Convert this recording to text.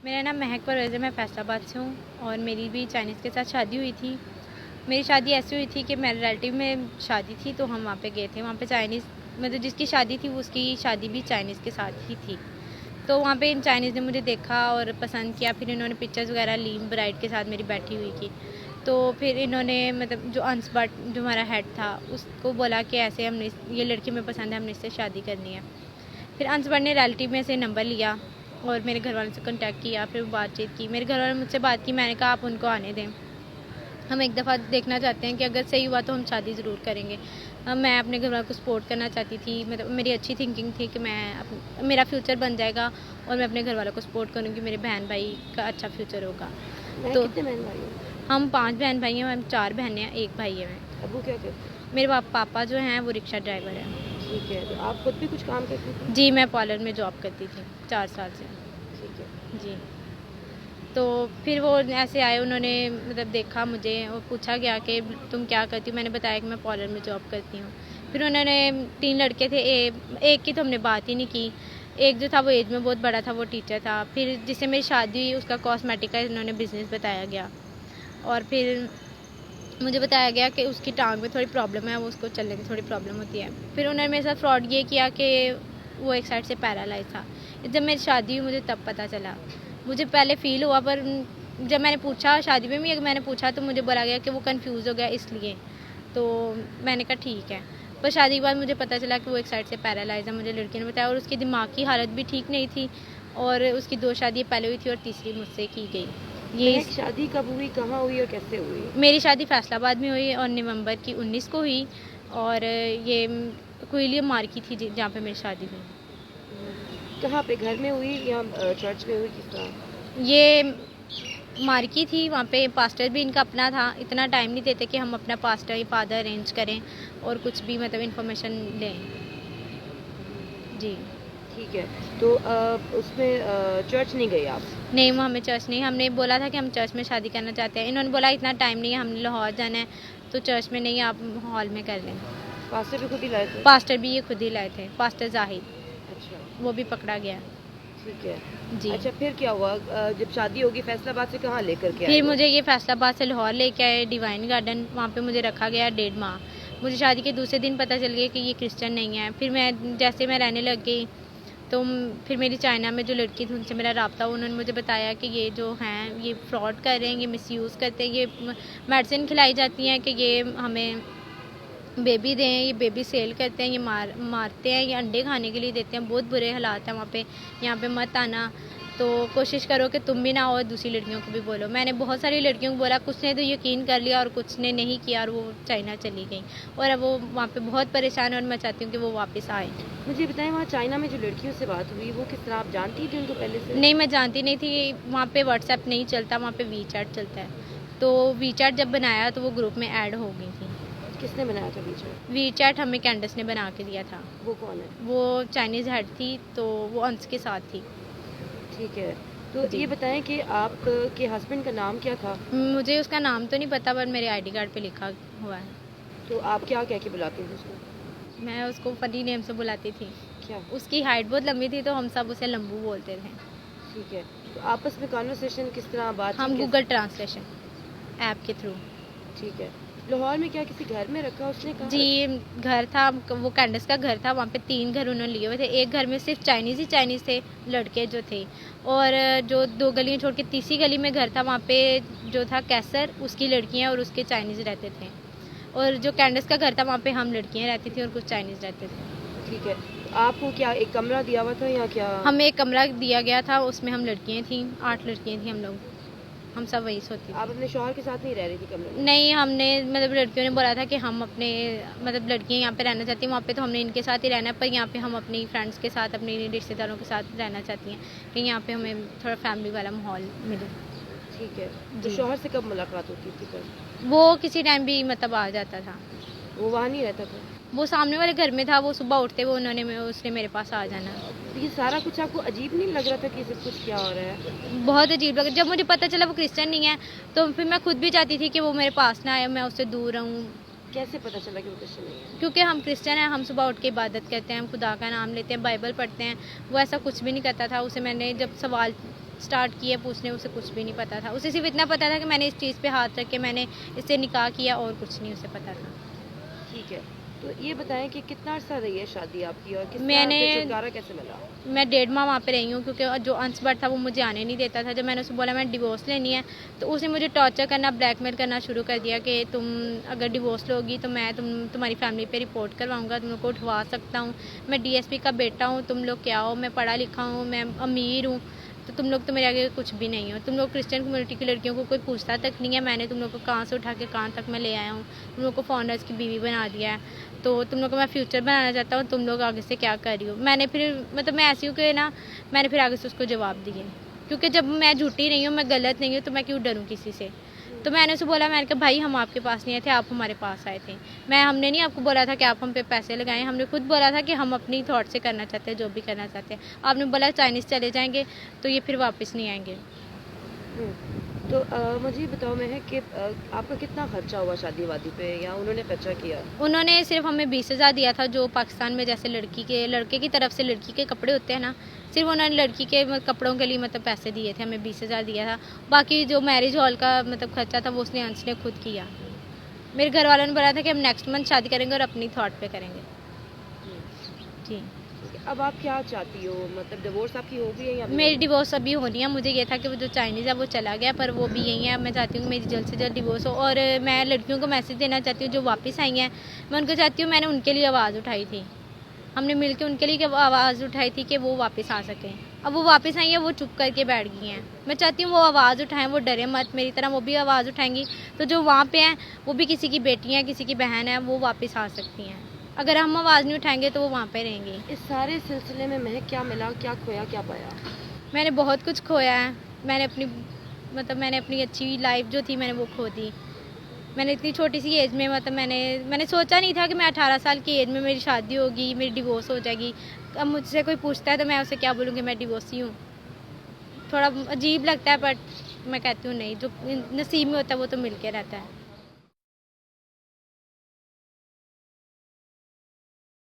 मेरा नाम महक परवेज़ है, मैं फैसलाबाद से हूँ और मेरी भी चाइनीज़ के साथ शादी हुई थी। मेरी शादी ऐसी हुई थी कि मेरे रिलेटिव में शादी थी तो हम वहाँ पे गए थे। वहाँ पे चाइनीज़ मतलब जिसकी शादी थी वो उसकी शादी भी चाइनीज़ के साथ ही थी। तो वहाँ पे इन चाइनीज़ ने मुझे देखा और पसंद किया, फिर इन्होंने पिक्चर्स वगैरह ली ब्राइड के साथ मेरी बैठी हुई की। तो फिर इन्होंने मतलब जो अंश भट्ट जो हमारा हेड था उसको बोला कि ऐसे हमने ये लड़की हमें पसंद है, हमने इससे शादी करनी है। फिर अंश भट्ट ने रिलेटिव में से नंबर लिया और मेरे घर वालों से कांटेक्ट किया, फिर बातचीत की। मेरे घर वालों ने मुझसे बात की, मैंने कहा आप उनको आने दें, हम एक दफ़ा देखना चाहते हैं कि अगर सही हुआ तो हम शादी ज़रूर करेंगे। मैं अपने घर वालों को सपोर्ट करना चाहती थी, मतलब मेरी अच्छी थिंकिंग थी कि मेरा फ्यूचर बन जाएगा और मैं अपने घर वालों को सपोर्ट करूँगी, मेरे बहन भाई का अच्छा फ्यूचर होगा। मैं तो कितने बहन भाई हो? हम 5 बहन भाई हैं, हम 4 बहनें हैं, 1 भाई है मैं। अबू क्या करते हैं? मेरे पापा जो हैं वो रिक्शा ड्राइवर हैं। ठीक है, तो आप खुद भी कुछ काम करती थी? जी, मैं पार्लर में जॉब करती थी 4 साल से। ठीक है। जी। तो फिर वो ऐसे आए, उन्होंने मतलब देखा मुझे और पूछा गया कि तुम क्या करती हो? मैंने बताया कि मैं पार्लर में जॉब करती हूँ। फिर उन्होंने 3 लड़के थे, एक की तो हमने बात ही नहीं की। एक जो था वो एज में बहुत बड़ा था, वो टीचर था। फिर जिससे मेरी शादी हुई उसका कॉस्मेटिक का इन्होंने बिज़नेस बताया गया और फिर मुझे बताया गया कि उसकी टांग में थोड़ी प्रॉब्लम है, वो उसको चलने में थोड़ी प्रॉब्लम होती है। फिर उन्होंने मेरे साथ फ्रॉड ये किया कि वो एक साइड से पैरालाइज था। जब मेरी शादी हुई मुझे तब पता चला। मुझे पहले फ़ील हुआ पर जब मैंने पूछा शादी में भी मैंने पूछा तो मुझे बोला गया कि वो कन्फ्यूज़ हो गया इसलिए। तो मैंने कहा ठीक है। पर शादी के बाद मुझे पता चला कि वो एक साइड से पैरालाइज़ है, मुझे लड़की ने बताया और उसकी दिमाग की हालत भी ठीक नहीं थी और उसकी 2 शादियाँ पहले हुई थी और तीसरी मुझसे की गई। ये महक शादी कब हुई, कहाँ हुई और कैसे हुई? मेरी शादी फैसलाबाद में हुई और नवंबर की 19 को हुई और ये कोयलिया मार्की थी जहाँ पे मेरी शादी हुई। कहाँ पे, घर में हुई या चर्च में हुई, किस तरह? ये मार्की थी, वहाँ पे पास्टर भी इनका अपना था। इतना टाइम नहीं देते कि हम अपना पास्टर या फादर अरेंज करें और कुछ भी मतलब इन्फॉर्मेशन लें। जी। ठीक है, तो उसमें चर्च नहीं गई आप? नहीं, वो हमें चर्च नहीं, हमने बोला था कि हम चर्च में शादी करना चाहते हैं। इन्होंने बोला इतना टाइम नहीं है, हमने लाहौर जाना है तो चर्च में नहीं, आप हॉल में कर लें। पास्टर भी खुद ही लाए थे? पास्टर भी ये खुद ही लाए थे, पास्टर जाहिद, अच्छा। वो भी पकड़ा गया। ठीक है। जी। अच्छा, फिर क्या हुआ? जब शादी होगी फैसलाबाद से कहाँ लेकर के आए फिर वो? मुझे ये फैसलाबाद से लाहौर लेके आए डिवाइन गार्डन, वहाँ पे मुझे रखा गया 1.5 माह। मुझे शादी के दूसरे दिन पता चल गया कि ये क्रिश्चियन नहीं है। फिर जैसे मैं रहने लग गई तो फिर मेरी चाइना में जो लड़की थी उनसे मेरा रब्ता, उन्होंने मुझे बताया कि ये जो हैं ये फ्रॉड कर रहे हैं, ये मिसयूज़ करते हैं, ये मेडिसिन खिलाई जाती हैं कि ये हमें बेबी दें, ये बेबी सेल करते हैं, ये मारते हैं, ये अंडे खाने के लिए देते हैं। बहुत बुरे हालात हैं वहाँ पे, यहाँ पे मत आना। तो कोशिश करो कि तुम भी ना आओ, दूसरी लड़कियों को भी बोलो। मैंने बहुत सारी लड़कियों को बोला, कुछ ने तो यकीन कर लिया और कुछ ने नहीं किया और वो चाइना चली गई और अब वो वहाँ पे बहुत परेशान है और मैं चाहती हूँ कि वो वापस आए। मुझे बताएं, वहाँ चाइना में जो लड़कियों से बात हुई वो किस तरह, आप जानती थी उनको पहले से? नहीं, मैं जानती नहीं थी। वहाँ पे व्हाट्सएप नहीं चलता, वहाँ पे वीचैट चलता है। तो वीचैट जब बनाया तो वो ग्रुप में ऐड हो गई थी। किसने बनाया था बीच में? वीचैट हमें कैंडस ने बना के दिया था। वो कौन है? वो चाइनीज़ हेड थी तो वो अंश के साथ थी। ठीक है, तो जी। ये बताएं कि आप के हस्बैंड का नाम क्या था? मुझे उसका नाम तो नहीं पता पर मेरे आईडी कार्ड पे लिखा हुआ है। तो आप क्या कह के बुलाते थे उसको? मैं उसको फनी नेम से बुलाती थी। क्या? उसकी हाइट बहुत लंबी थी तो हम सब उसे लंबू बोलते थे। ठीक है, तो आपस में कॉन्वर्सेशन किस तरह, बातचीत हम कैसे? गूगल ट्रांसलेशन ऐप के थ्रू। ठीक है, लाहौर में क्या किसी घर में रखा उसने, कहा? जी, घर था, वो कैंडस का घर था, वहाँ पे 3 घर उन्होंने लिए हुए थे। एक घर में सिर्फ चाइनीज़ ही चाइनीज़ थे लड़के जो थे और जो 2 गलियाँ छोड़ के तीसरी गली में घर था, वहाँ पे जो था कैसर, उसकी लड़कियाँ और उसके चाइनीज़ रहते थे और जो कैंडस का घर था वहाँ पे हम लड़कियाँ रहती थी और कुछ चाइनीज़ रहते थे। ठीक है, तो आपको क्या एक कमरा दिया हुआ था या क्या? हमें एक कमरा दिया गया था, उसमें हम लड़कियाँ थीं, 8 लड़कियाँ थीं हम लोग, हम सब वहीं सोती आप थी। अपने शौहर के साथ नहीं रह रही थी कमरे में? नहीं, हमने मतलब लड़कियों ने बोला था कि हम अपने मतलब लड़कियाँ यहाँ पे रहना चाहती हैं, वहाँ पे तो हमने इनके साथ ही रहना है, पर यहाँ पे हम अपनी फ्रेंड्स के साथ, अपने रिश्तेदारों के साथ रहना चाहती हैं कि यहाँ पे हमें थोड़ा फैमिली वाला माहौल मिले। ठीक है, तो जी। शौहर से कब मुलाकात होती थी फिर? वो किसी टाइम भी मतलब आ जाता था। वो वहाँ नहीं रहता था? वो सामने वाले घर में था, वो सुबह उठते हुए उसने मेरे पास आ जाना। तो ये सारा कुछ आपको अजीब नहीं लग रहा था कि ये सब कुछ क्या हो रहा है? बहुत अजीब लगा जब मुझे पता चला वो क्रिश्चियन नहीं है, तो फिर मैं खुद भी चाहती थी कि वो मेरे पास ना आए, मैं उससे दूर रहूँ। कैसे पता चला कि वो क्रिश्चियन नहीं है? क्योंकि हम क्रिश्चियन हैं, हम सुबह उठ के इबादत करते हैं, हम खुदा का नाम लेते हैं, बाइबल पढ़ते हैं। वो ऐसा कुछ भी नहीं करता था। उसे मैंने जब सवाल स्टार्ट किया पूछने, उसे कुछ भी नहीं पता था। उसे सिर्फ इतना पता था कि मैंने इस चीज़ पे हाथ रख के मैंने इससे निकाह किया, और कुछ नहीं उसे पता था। ठीक है, तो ये बताएं कि कितना अर्सा रही है शादी आपकी और किस तरह मैंने आपको छुटकारा कैसे मिला? मैं 1.5 माह वहाँ पे रही हूँ, क्योंकि जो अंशबट था वो मुझे आने नहीं देता था। जब मैंने उसे बोला मैं डिवोर्स लेनी है, तो उसने मुझे टॉर्चर करना, ब्लैकमेल करना शुरू कर दिया कि तुम अगर डिवोर्स लोगी तो मैं तुम्हारी फैमिली पे रिपोर्ट करवाऊंगा, तुम लोग को उठवा सकता हूँ, मैं डीएसपी का बेटा हूँ, तुम लोग क्या हो, मैं पढ़ा लिखा हूँ, मैं अमीर हूँ, तो तुम लोग तो मेरे आगे कुछ भी नहीं हो, तुम लोग क्रिश्चियन कम्युनिटी की लड़कियों को कोई पूछता तक नहीं है, मैंने तुम लोग को कहाँ से उठा के कहाँ तक मैं ले आया हूँ, तुम लोग को फाउंडर्स की बीवी बना दिया है, तो तुम लोग को मैं फ्यूचर बनाना चाहता हूँ, तुम लोग आगे से क्या कर रही हो। मैंने फिर मतलब मैं ऐसी हूँ कि ना, मैंने फिर आगे से उसको जवाब दिए, क्योंकि जब मैं झूठी नहीं हूँ, मैं गलत नहीं हूँ, तो मैं क्यों डरूँ किसी से। तो मैंने उसे बोला, मैंने कहा भाई हम आपके पास नहीं आए थे, आप हमारे पास आए थे। हमने नहीं आपको बोला था कि आप हम पे पैसे लगाएं, हमने खुद बोला था कि हम अपनी थॉट से करना चाहते हैं जो भी करना चाहते हैं। आपने बोला चाइनीज़ चले जाएंगे तो ये फिर वापस नहीं आएंगे। तो मुझे ये बताओ मैं है कि आपका कितना खर्चा हुआ शादी वादी पे या उन्होंने खर्चा किया? उन्होंने सिर्फ हमें 20,000 दिया था, जो पाकिस्तान में जैसे लड़के की तरफ से लड़की के कपड़े होते हैं ना, सिर्फ उन्होंने लड़की के कपड़ों के लिए मतलब पैसे दिए थे, हमें 20,000 दिया था। बाकी जो मैरिज हॉल का मतलब खर्चा था वो उसने अंश ने खुद किया। मेरे घर वालों ने बोला था कि हम नेक्स्ट मंथ शादी करेंगे और अपनी थॉट पे करेंगे। जी। अब आप क्या चाहती हो, मतलब डिवोर्स आपकी हो गई है या मेरी डिवोर्स अभी होनी है। मुझे ये था कि वो जो चाइनीज़ है वो चला गया, पर वो भी यही है। मैं चाहती हूँ कि मेरी जल्द से जल्द डिवोर्स हो, और मैं लड़कियों को मैसेज देना चाहती हूँ जो वापस आई हैं। मैं उनको चाहती हूँ, मैंने उनके लिए आवाज़ उठाई थी, हमने मिलकर उनके लिए आवाज़ उठाई थी कि वो वापस आ सकें। अब वो वापस आई हैं, वो चुप करके बैठ गई हैं। मैं चाहती हूँ वो आवाज़ उठाएं, वो डरे मत, मेरी तरह वो भी आवाज़ उठाएंगी, तो जो वहाँ पे हैं वो भी किसी की बेटी हैं, किसी की बहन है, वो वापस आ सकती हैं। अगर हम आवाज़ नहीं उठाएंगे तो वो वहाँ पे रहेंगी। इस सारे सिलसिले में महक क्या मिला, क्या खोया, क्या पाया? मैंने बहुत कुछ खोया है। मैंने अपनी अच्छी लाइफ जो थी मैंने वो खो दी। मैंने इतनी छोटी सी एज में मतलब मैंने सोचा नहीं था कि मैं 18 साल की एज में मेरी शादी होगी, मेरी डिवोर्स हो जाएगी। अब मुझसे कोई पूछता है तो मैं उसे क्या बोलूँगी, मैं डिवोर्सी हूँ। थोड़ा अजीब लगता है, बट मैं कहती हूँ नहीं, जो नसीब में होता है वो तो मिल के रहता है।